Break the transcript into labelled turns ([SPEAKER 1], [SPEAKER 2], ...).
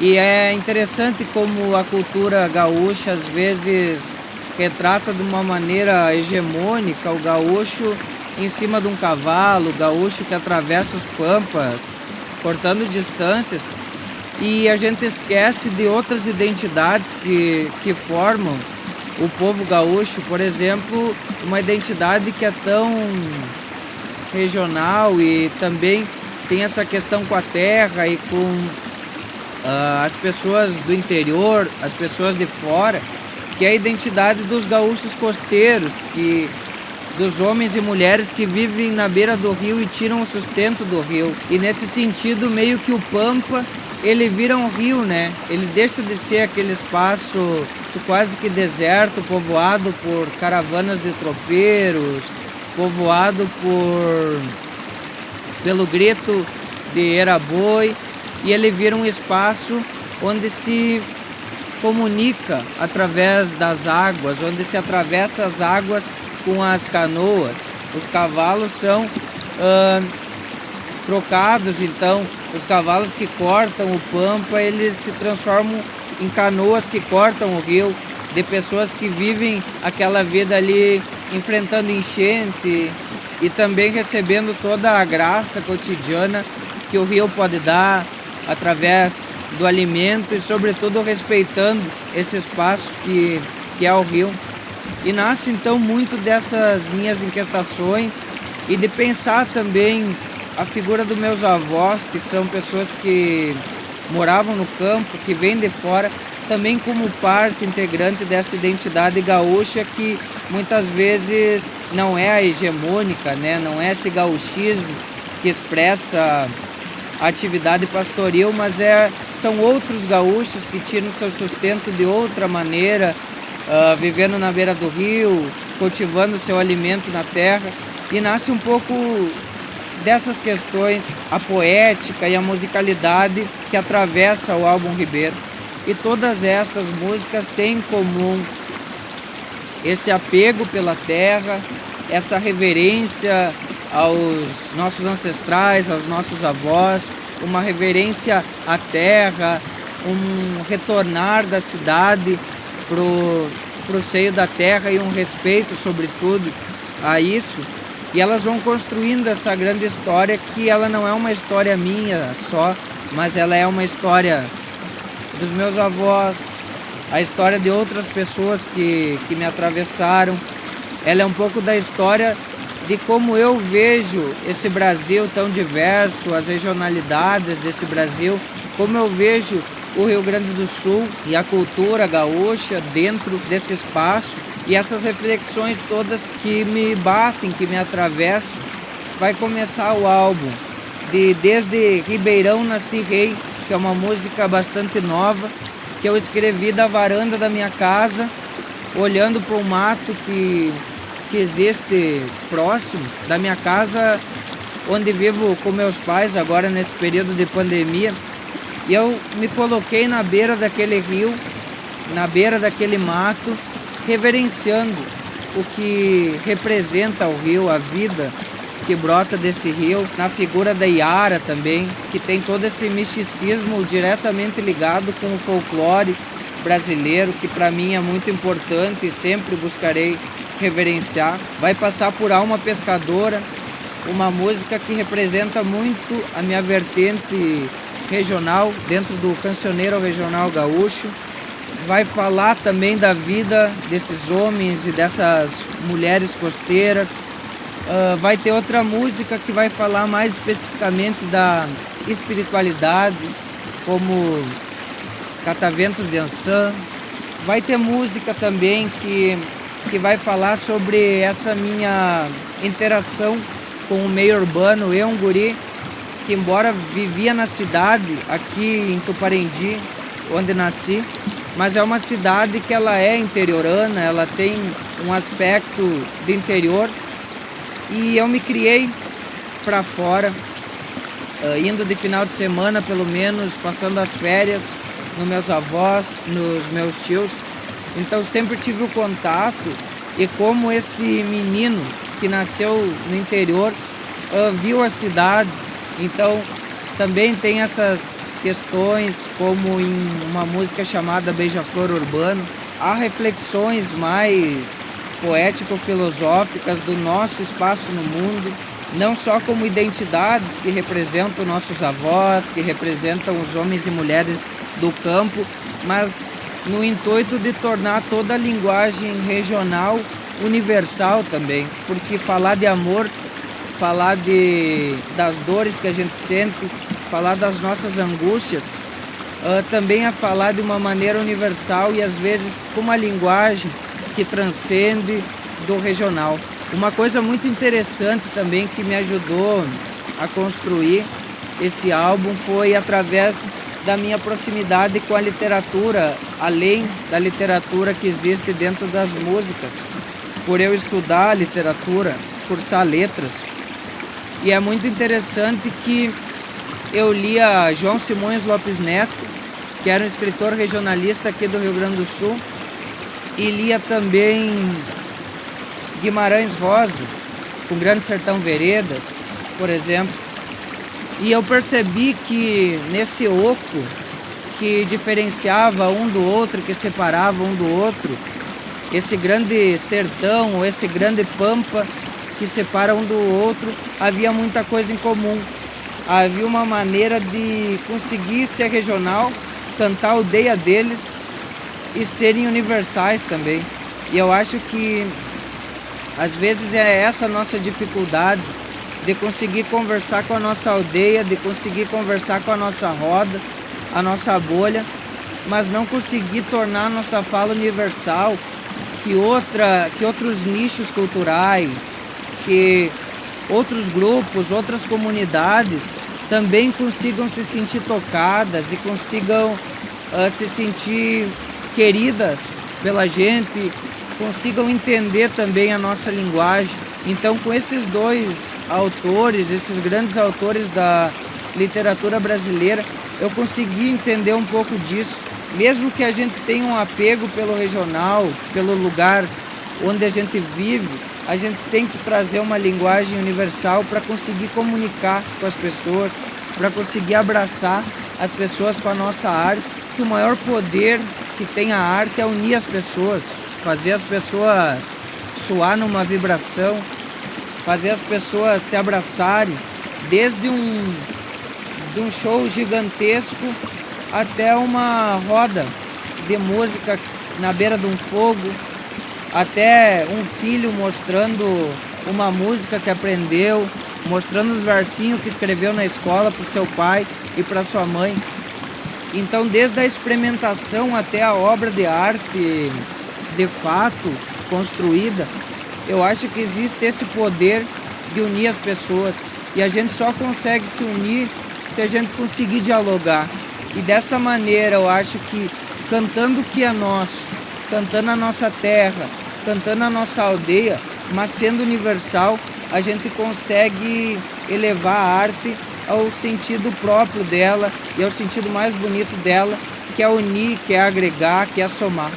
[SPEAKER 1] E é interessante como a cultura gaúcha às vezes retrata de uma maneira hegemônica o gaúcho em cima de um cavalo, o gaúcho que atravessa os pampas, cortando distâncias, e a gente esquece de outras identidades que formam o povo gaúcho. Por exemplo, uma identidade que é tão regional e também tem essa questão com a terra e com as pessoas do interior, as pessoas de fora, que é a identidade dos gaúchos costeiros, dos homens e mulheres que vivem na beira do rio e tiram o sustento do rio. E nesse sentido, meio que o Pampa, ele vira um rio, né? Ele deixa de ser aquele espaço quase que deserto, povoado por caravanas de tropeiros, povoado pelo grito de era-boi, e ele vira um espaço onde se comunica através das águas, onde se atravessa as águas com as canoas. Os cavalos são trocados, então os cavalos que cortam o Pampa, eles se transformam em canoas que cortam o rio, de pessoas que vivem aquela vida ali enfrentando enchente e também recebendo toda a graça cotidiana que o rio pode dar através do alimento e sobretudo respeitando esse espaço que é o rio. E nasce então muito dessas minhas inquietações e de pensar também a figura dos meus avós, que são pessoas que moravam no campo, que vêm de fora, também como parte integrante dessa identidade gaúcha que muitas vezes não é a hegemônica, né? Não é esse gauchismo que expressa a atividade pastoril, mas são outros gaúchos que tiram seu sustento de outra maneira, vivendo na beira do rio, cultivando seu alimento na terra, e nasce um pouco dessas questões, a poética e a musicalidade que atravessa o álbum Ribeiro. E todas estas músicas têm em comum esse apego pela terra, essa reverência aos nossos ancestrais, aos nossos avós, uma reverência à terra, um retornar da cidade pro seio da terra e um respeito, sobretudo, a isso. E elas vão construindo essa grande história, que ela não é uma história minha só, mas ela é uma história dos meus avós, a história de outras pessoas que me atravessaram. Ela é um pouco da história de como eu vejo esse Brasil tão diverso, as regionalidades desse Brasil, como eu vejo o Rio Grande do Sul e a cultura gaúcha dentro desse espaço, e essas reflexões todas que me batem, que me atravessam. Vai começar o álbum desde Ribeirão Nasci Rei, que é uma música bastante nova, que eu escrevi da varanda da minha casa, olhando para o mato que existe próximo da minha casa, onde vivo com meus pais agora nesse período de pandemia. E eu me coloquei na beira daquele rio, na beira daquele mato, reverenciando o que representa o rio, a vida que brota desse rio, na figura da Iara também, que tem todo esse misticismo diretamente ligado com o folclore brasileiro, que para mim é muito importante e sempre buscarei reverenciar. Vai passar por Alma Pescadora, uma música que representa muito a minha vertente regional, dentro do cancioneiro regional gaúcho. Vai falar também da vida desses homens e dessas mulheres costeiras. Vai ter outra música que vai falar mais especificamente da espiritualidade, como Cataventos de Ançã. Vai ter música também que vai falar sobre essa minha interação com o meio urbano. Eu, um guri que, embora vivia na cidade, aqui em Tuparendi, onde nasci, mas é uma cidade que ela é interiorana, ela tem um aspecto de interior, e eu me criei para fora, indo de final de semana pelo menos, passando as férias nos meus avós, nos meus tios. Então sempre tive o contato, e como esse menino que nasceu no interior viu a cidade, então também tem essas questões como em uma música chamada Beija-Flor Urbano, há reflexões mais poético-filosóficas do nosso espaço no mundo, não só como identidades que representam nossos avós, que representam os homens e mulheres do campo, mas no intuito de tornar toda a linguagem regional universal também, porque falar de amor, falar das dores que a gente sente, falar das nossas angústias, também é falar de uma maneira universal e às vezes com uma linguagem que transcende do regional. Uma coisa muito interessante também que me ajudou a construir esse álbum foi através da minha proximidade com a literatura, além da literatura que existe dentro das músicas, por eu estudar literatura, cursar letras. E é muito interessante que eu lia João Simões Lopes Neto, que era um escritor regionalista aqui do Rio Grande do Sul, e lia também Guimarães Rosa, com Grande Sertão Veredas, por exemplo. E eu percebi que nesse oco que diferenciava um do outro, que separava um do outro, esse grande sertão, ou esse grande pampa que separa um do outro, havia muita coisa em comum. Havia uma maneira de conseguir ser regional, cantar a aldeia deles e serem universais também. E eu acho que às vezes é essa a nossa dificuldade de conseguir conversar com a nossa aldeia, de conseguir conversar com a nossa roda, a nossa bolha, mas não conseguir tornar a nossa fala universal, que outros nichos culturais, que outros grupos, outras comunidades também consigam se sentir tocadas e consigam se sentir queridas pela gente, consigam entender também a nossa linguagem. Então, com esses dois autores, esses grandes autores da literatura brasileira, eu consegui entender um pouco disso. Mesmo que a gente tenha um apego pelo regional, pelo lugar onde a gente vive, a gente tem que trazer uma linguagem universal para conseguir comunicar com as pessoas, para conseguir abraçar as pessoas com a nossa arte. Que o maior poder que tem a arte é unir as pessoas, fazer as pessoas soar numa vibração, fazer as pessoas se abraçarem, desde de um show gigantesco até uma roda de música na beira de um fogo, até um filho mostrando uma música que aprendeu, mostrando os versinhos que escreveu na escola para o seu pai e para sua mãe. Então, desde a experimentação até a obra de arte de fato construída, eu acho que existe esse poder de unir as pessoas. E a gente só consegue se unir se a gente conseguir dialogar. E desta maneira eu acho que cantando o que é nosso, cantando a nossa terra, cantando a nossa aldeia, mas sendo universal, a gente consegue elevar a arte ao sentido próprio dela e ao sentido mais bonito dela, que é unir, que é agregar, que é somar.